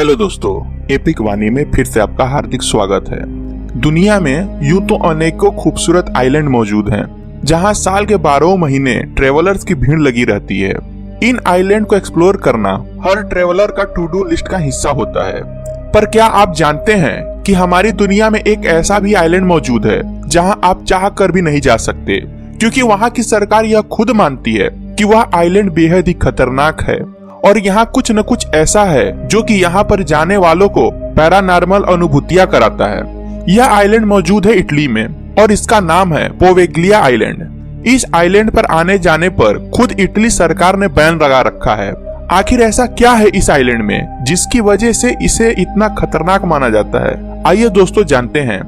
Hello दोस्तों, epic वाणी में फिर से आपका हार्दिक स्वागत है। दुनिया में यूं तो अनेकों खूबसूरत आइलैंड मौजूद हैं, जहां साल के 12 महीने ट्रेवलर्स की भीड़ लगी रहती है। इन आइलैंड को एक्सप्लोर करना हर ट्रेवलर का टू डू लिस्ट का हिस्सा होता है। पर क्या आप जानते हैं कि हमारी दुनिया में एक ऐसा भी आइलैंड मौजूद है जहां आप चाह कर भी नहीं जा सकते, क्योंकि वहां की सरकार यह खुद मानती है कि वह आइलैंड बेहद ही खतरनाक है और यहाँ कुछ न कुछ ऐसा है जो कि यहाँ पर जाने वालों को पैरानॉर्मल अनुभूतियां कराता है। यह आइलैंड मौजूद है इटली में और इसका नाम है पोवेग्लिया आइलैंड। इस आइलैंड पर आने जाने पर खुद इटली सरकार ने बैन लगा रखा है। आखिर ऐसा क्या है इस आइलैंड में जिसकी वजह से इसे इतना खतरनाक माना जाता है? आइए दोस्तों जानते हैं।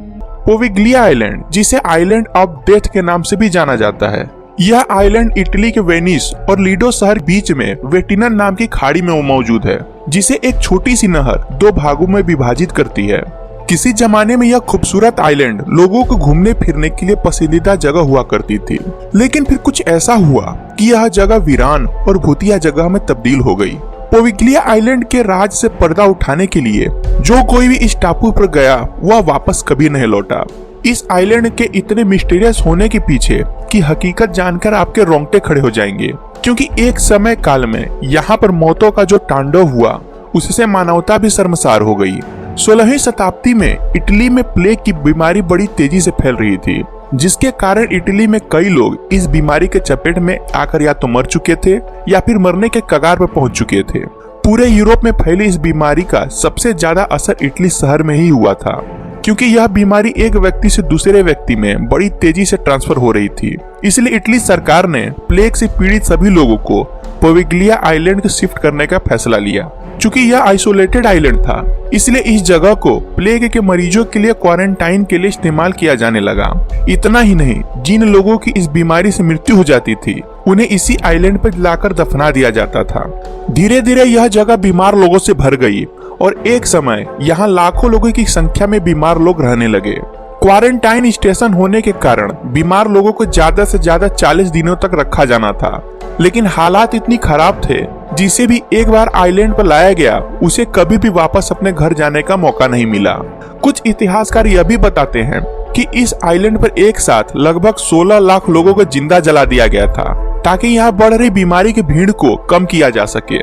पोवेग्लिया आइलैंड, जिसे आइलैंड ऑफ डेथ के नाम से भी जाना जाता है, यह आइलैंड इटली के वेनिस और लीडो शहर बीच में वेटिनन नाम की खाड़ी में मौजूद है, जिसे एक छोटी सी नहर दो भागों में विभाजित करती है। किसी जमाने में यह खूबसूरत आइलैंड लोगों को घूमने फिरने के लिए पसंदीदा जगह हुआ करती थी, लेकिन फिर कुछ ऐसा हुआ कि यह जगह वीरान और भूतिया जगह में तब्दील हो गई। पोवेग्लिया आइलैंड के राज से पर्दा उठाने के लिए जो कोई भी इस टापू पर गया वह वापस कभी नहीं लौटा। इस आइलैंड के इतने मिस्टीरियस होने के पीछे की हकीकत जानकर आपके रोंगटे खड़े हो जाएंगे, क्योंकि एक समय काल में यहाँ पर मौतों का जो तांडव हुआ उससे मानवता भी शर्मसार हो गई। 16वीं शताब्दी में इटली में प्लेग की बीमारी बड़ी तेजी से फैल रही थी, जिसके कारण इटली में कई लोग इस बीमारी के चपेट में आकर या तो मर चुके थे या फिर मरने के कगार पर पहुंच चुके थे। पूरे यूरोप में फैली इस बीमारी का सबसे ज्यादा असर इटली शहर में ही हुआ था, क्योंकि यह बीमारी एक व्यक्ति से दूसरे व्यक्ति में बड़ी तेजी से ट्रांसफर हो रही थी। इसलिए इटली सरकार ने प्लेग से पीड़ित सभी लोगों को पोवेग्लिया आइलैंड को शिफ्ट करने का फैसला लिया। चूंकि यह आइसोलेटेड आइलैंड था, इसलिए इस जगह को प्लेग के मरीजों के लिए क्वारंटाइन के लिए इस्तेमाल किया जाने लगा। इतना ही नहीं, जिन लोगों की इस बीमारी से मृत्यु हो जाती थी उन्हें इसी आइलैंड पर लाकर दफना दिया जाता था। धीरे धीरे यह जगह बीमार लोगों से भर गई और एक समय यहाँ लाखों लोगों की संख्या में बीमार लोग रहने लगे। क्वारंटाइन स्टेशन होने के कारण बीमार लोगों को ज्यादा से ज्यादा 40 दिनों तक रखा जाना था, लेकिन हालात इतनी खराब थे जिसे भी एक बार आइलैंड पर लाया गया उसे कभी भी वापस अपने घर जाने का मौका नहीं मिला। कुछ इतिहासकार यह भी बताते हैं कि इस आइलैंड पर एक साथ लगभग 16 लाख लोगों को जिंदा जला दिया गया था, ताकि यहाँ बढ़ रही बीमारी की भीड़ को कम किया जा सके।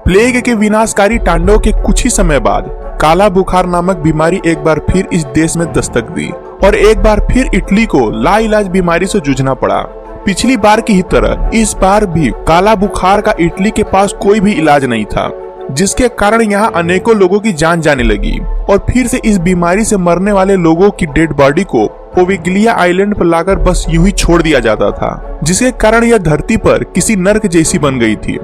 प्लेग के विनाशकारी तांडव के कुछ ही समय बाद काला बुखार नामक बीमारी एक बार फिर इस देश में दस्तक दी और एक बार फिर इटली को लाइलाज बीमारी से जूझना पड़ा। पिछली बार की ही तरह इस बार भी काला बुखार का इटली के पास कोई भी इलाज नहीं था, जिसके कारण यहाँ अनेकों लोगों की जान जाने लगी और फिर से इस बीमारी से मरने वाले लोगों की डेड बॉडी को पोवेग्लिया आइलैंड पर लाकर बस यूं ही छोड़ दिया जाता था, जिसके कारण यह धरती पर किसी नर्क जैसी बन गई थी।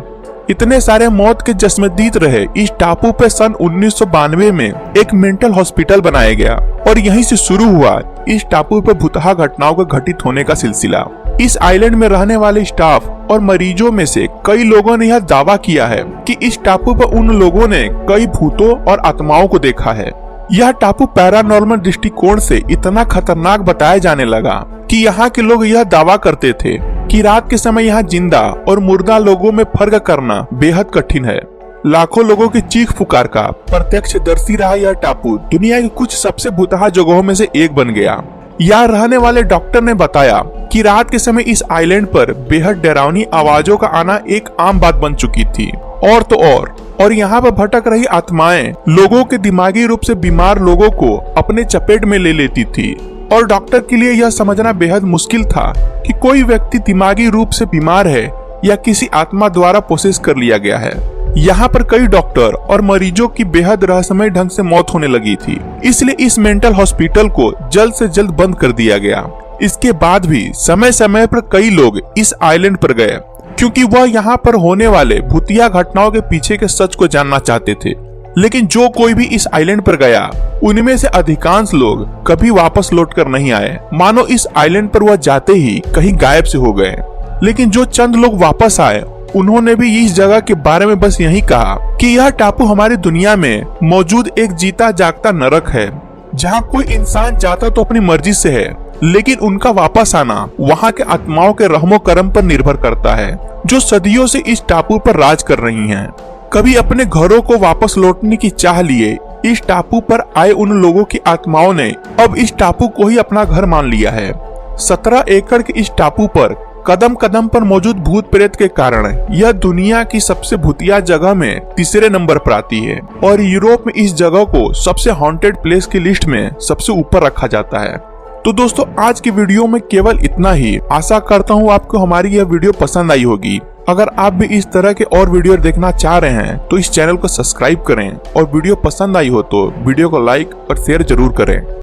इतने सारे मौत के जश्मदीद रहे इस टापू पे सन 1992 में एक मेंटल हॉस्पिटल बनाया गया और यहीं से शुरू हुआ इस टापू पर भुतहा घटनाओं का घटित होने का सिलसिला। इस आइलैंड में रहने वाले स्टाफ और मरीजों में से कई लोगों ने यह दावा किया है कि इस टापू पर उन लोगों ने कई भूतों और आत्माओं को देखा है। यह टापू पैरानॉर्मल दृष्टिकोण से इतना खतरनाक बताया जाने लगा कि यहाँ के लोग यह दावा करते थे कि रात के समय यहाँ जिंदा और मुर्दा लोगों में फर्क करना बेहद कठिन है। लाखों लोगों की चीख पुकार का प्रत्यक्षदर्शी रहा यह टापू दुनिया की कुछ सबसे भुतहा जगहों में से एक बन गया। यहाँ रहने वाले डॉक्टर ने बताया कि रात के समय इस आइलैंड पर बेहद डरावनी आवाजों का आना एक आम बात बन चुकी थी। और तो और यहाँ पर भटक रही आत्माएं लोगों के दिमागी रूप से बीमार लोगों को अपने चपेट में ले लेती थी और डॉक्टर के लिए यह समझना बेहद मुश्किल था कि कोई व्यक्ति दिमागी रूप से बीमार है या किसी आत्मा द्वारा पोसेस कर लिया गया है। यहाँ पर कई डॉक्टर और मरीजों की बेहद रहस्यमय ढंग से मौत होने लगी थी, इसलिए इस मेंटल हॉस्पिटल को जल्द से जल्द बंद कर दिया गया। इसके बाद भी समय समय पर कई लोग इस आइलैंड पर गए, क्योंकि वह यहाँ पर होने वाले भूतिया घटनाओं के पीछे के सच को जानना चाहते थे। लेकिन जो कोई भी इस आइलैंड पर गया उनमें से अधिकांश लोग कभी वापस लौटकर नहीं आए, मानो इस आइलैंड पर वह जाते ही कहीं गायब से हो गए। लेकिन जो चंद लोग वापस आए उन्होंने भी इस जगह के बारे में बस यही कहा कि यह टापू हमारी दुनिया में मौजूद एक जीता जागता नरक है, जहाँ कोई इंसान जाता तो अपनी मर्जी से है, लेकिन उनका वापस आना वहाँ के आत्माओं के रहमो करम पर निर्भर करता है, जो सदियों से इस टापू पर राज कर रही हैं। कभी अपने घरों को वापस लौटने की चाह लिए इस टापू पर आए उन लोगों की आत्माओं ने अब इस टापू को ही अपना घर मान लिया है। 17 एकड़ के इस टापू पर कदम कदम पर मौजूद भूत प्रेत के कारण यह दुनिया की सबसे भूतिया जगह में तीसरे नंबर पर आती है और यूरोप में इस जगह को सबसे हॉन्टेड प्लेस की लिस्ट में सबसे ऊपर रखा जाता है। तो दोस्तों आज की वीडियो में केवल इतना ही। आशा करता हूँ आपको हमारी यह वीडियो पसंद आई होगी। अगर आप भी इस तरह के और वीडियो देखना चाह रहे हैं तो इस चैनल को सब्सक्राइब करें और वीडियो पसंद आई हो तो वीडियो को लाइक और शेयर जरूर करें।